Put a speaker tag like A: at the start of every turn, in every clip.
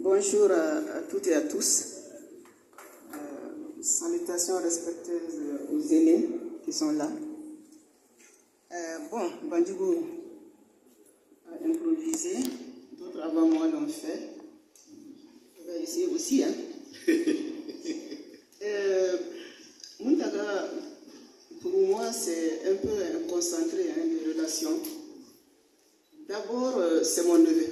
A: Bonjour à toutes et à tous. Salutations respectueuses aux aînés qui sont là. Bandjougou a improvisé, d'autres avant moi l'ont fait. Je vais essayer aussi. Muntaga, pour moi, c'est un peu un concentré des relations. D'abord, c'est mon neveu.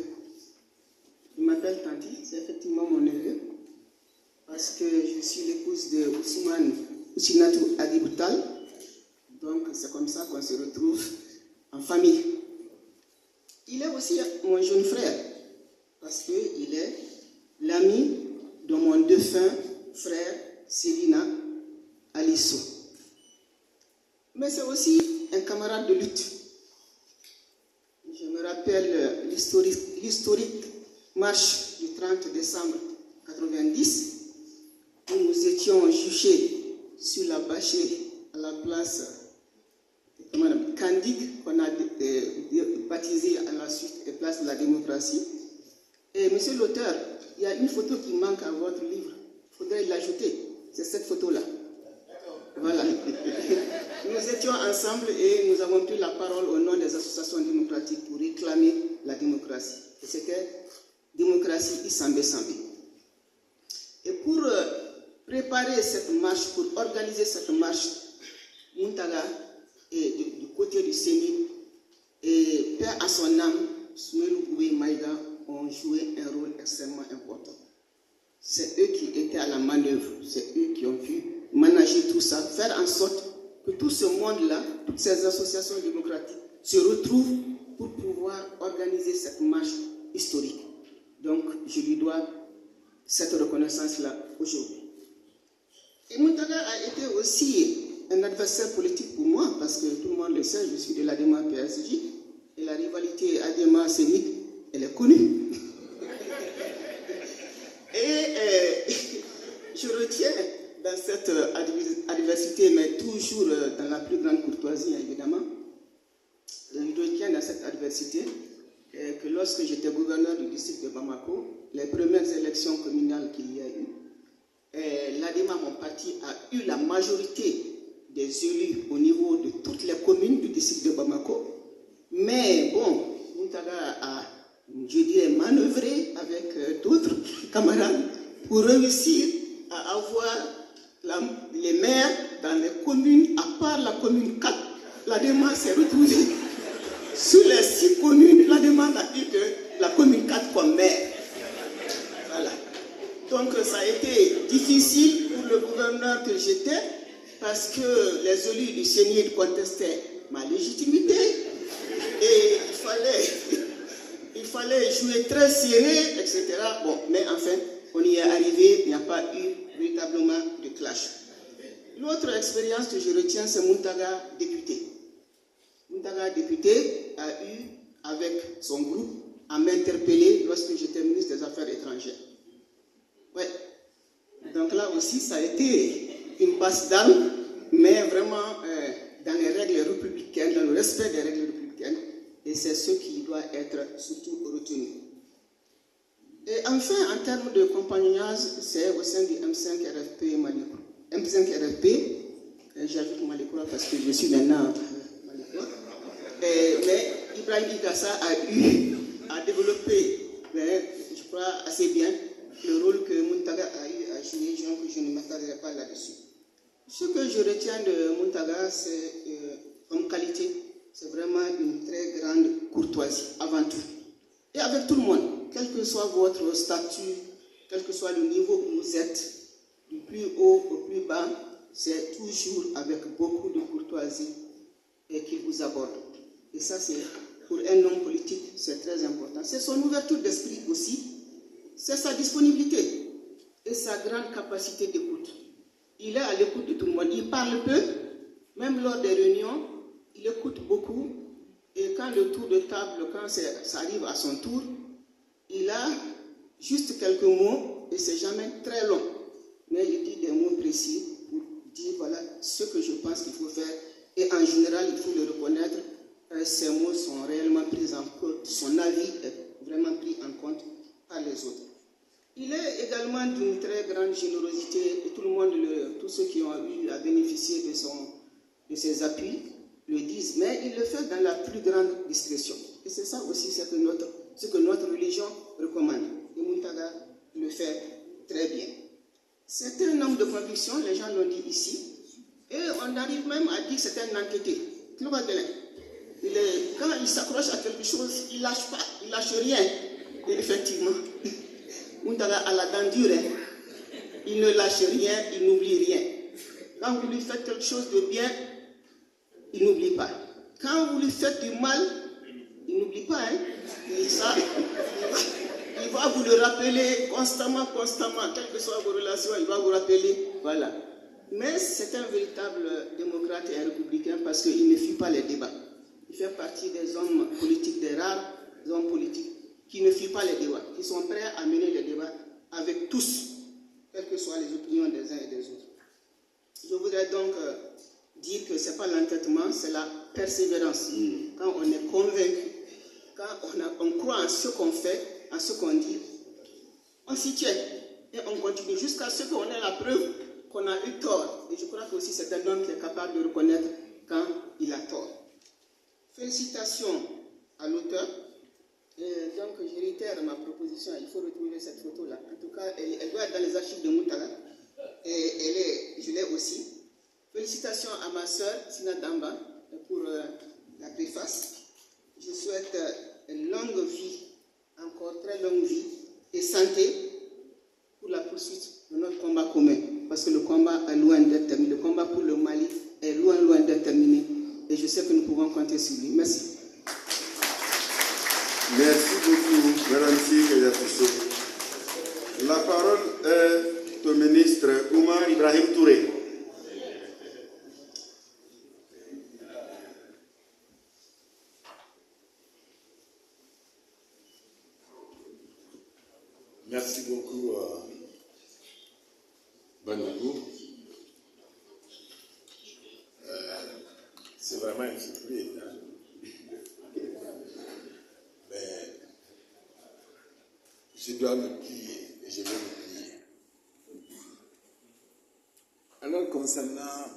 A: Il m'appelle Tanti, c'est effectivement mon neveu, parce que je suis l'épouse de Ousmane Oussinatou Adiboutal. Donc, c'est comme ça qu'on se retrouve en famille. Il est aussi mon jeune frère, parce qu'il est l'ami de mon défunt frère Célina Alisso. Mais c'est aussi un camarade de lutte. Je me rappelle l'historique marche du 30 décembre 1990, où nous étions juchés sur la bâchée à la place Candide, qu'on a baptisée à la suite et place de la démocratie. Et monsieur l'auteur, il y a une photo qui manque à votre livre. Il faudrait l'ajouter. C'est cette photo-là. Voilà. Nous étions ensemble et nous avons pris la parole au nom des associations démocratiques pour réclamer la démocratie. Et c'était démocratie Isambé Sambé. Et pour préparer cette marche, pour organiser cette marche, Muntaga et du côté du Sénit et Père à son âme, Soumelou Boué Maïga ont joué un rôle extrêmement important. C'est eux qui étaient à la manœuvre, c'est eux qui ont pu manager tout ça, faire en sorte que tout ce monde-là, toutes ces associations démocratiques se retrouvent pour pouvoir organiser cette marche historique. Donc, je lui dois cette reconnaissance-là aujourd'hui. Et Muntaga a été aussi un adversaire politique pour moi, parce que tout le monde le sait, je suis de l'ADEMA PSG, et la rivalité ADEMA-Sénic, elle est connue. Et je retiens dans cette adversité, mais toujours dans la plus grande courtoisie, évidemment, je retiens dans cette adversité que lorsque j'étais gouverneur du district de Bamako, les premières élections communales qu'il y a eu, l'ADEMA, mon parti, a eu la majorité des élus au niveau de toutes les communes du district de Bamako. Mais bon, Muntaga a, je dirais, manœuvré avec d'autres camarades pour réussir à avoir les maires dans les communes, à part la commune 4. L'ADEMA s'est retrouvée sur les 6 communes. L'ADEMA n'a eu que la commune 4 comme maire. Voilà. Donc ça a été difficile pour le gouverneur que j'étais, parce que les élus du Sénit contestaient ma légitimité et il fallait jouer très serré, etc. Bon, mais enfin, on y est arrivé, il n'y a pas eu véritablement de clash. L'autre expérience que je retiens, c'est Muntaga député. Muntaga député a eu, avec son groupe, à m'interpeller lorsque j'étais ministre des Affaires étrangères. Ouais. Donc là aussi, ça a été une passe d'armes, mais vraiment dans les règles républicaines, dans le respect des règles républicaines, et c'est ce qui doit être surtout retenu. Et enfin, en termes de compagnonnage, c'est au sein du M5 RFP Malikoura. M5 RFP, j'ajoute Malikoura parce que je suis maintenant Malikoura. Mais Ibrahim Igassa a développé, je crois, assez bien le rôle que Muntaga a eu à jouer, je ne m'attarderai pas là-dessus. Ce que je retiens de Muntaga, c'est comme qualité, c'est vraiment une très grande courtoisie, avant tout. Et avec tout le monde, quel que soit votre statut, quel que soit le niveau où vous êtes, du plus haut au plus bas, c'est toujours avec beaucoup de courtoisie qu'il vous aborde. Et ça, c'est pour un homme politique, c'est très important. C'est son ouverture d'esprit aussi, c'est sa disponibilité et sa grande capacité d'écoute. Il est à l'écoute de tout le monde. Il parle peu, même lors des réunions, il écoute beaucoup. Et quand le tour de table, quand ça arrive à son tour, il a juste quelques mots et c'est jamais très long. Mais il dit des mots précis pour dire voilà ce que je pense qu'il faut faire. Et en général, il faut le reconnaître, ces mots sont réellement pris en compte, son avis est vraiment pris en compte par les autres. Il est également d'une très grande générosité et tout le monde, tous ceux qui ont eu à bénéficier de ses appuis le disent, mais il le fait dans la plus grande discrétion. Et c'est ça aussi ce que notre religion recommande. Et Muntaga le fait très bien. C'est un homme de conviction, les gens l'ont dit ici, et on arrive même à dire que c'est un entêté. Quand il s'accroche à quelque chose, il ne lâche pas, il ne lâche rien. Et effectivement, Muntaga a la dent dure, il ne lâche rien, il n'oublie rien. Quand vous lui faites quelque chose de bien, il n'oublie pas. Quand vous lui faites du mal, il n'oublie pas. Et ça, il va vous le rappeler constamment, quelles que soient vos relations, il va vous rappeler. Voilà. Mais c'est un véritable démocrate et un républicain parce qu'il ne fuit pas les débats. Il fait partie des hommes politiques, des rares hommes politiques qui ne fuient pas les débats, qui sont prêts à mener les débats avec tous, quelles que soient les opinions des uns et des autres. Je voudrais donc dire que ce n'est pas l'entêtement, c'est la persévérance. Quand on est convaincu, quand on croit en ce qu'on fait, en ce qu'on dit, on s'y tient et on continue jusqu'à ce qu'on ait la preuve qu'on a eu tort. Et je crois que aussi c'est un homme qui est capable de reconnaître quand il a tort. Félicitations à l'auteur. Donc je réitère ma proposition, il faut retrouver cette photo-là. En tout cas, elle doit être dans les archives de Muntaga. Et je l'ai aussi. Félicitations à ma sœur, Sina Damba, pour la préface. Je souhaite une longue vie, encore très longue vie, et santé pour la poursuite de notre combat commun. Parce que le combat est loin d'être terminé. Le combat pour le Mali est loin d'être terminé. Et je sais que nous pouvons compter sur lui. Merci.
B: Merci beaucoup, Madame Sike. La parole est au ministre Oumar Ibrahim Touré.
C: Merci beaucoup, Banagou. C'est vraiment une surprise. Mais je dois me plier et je vais me plier. Alors, concernant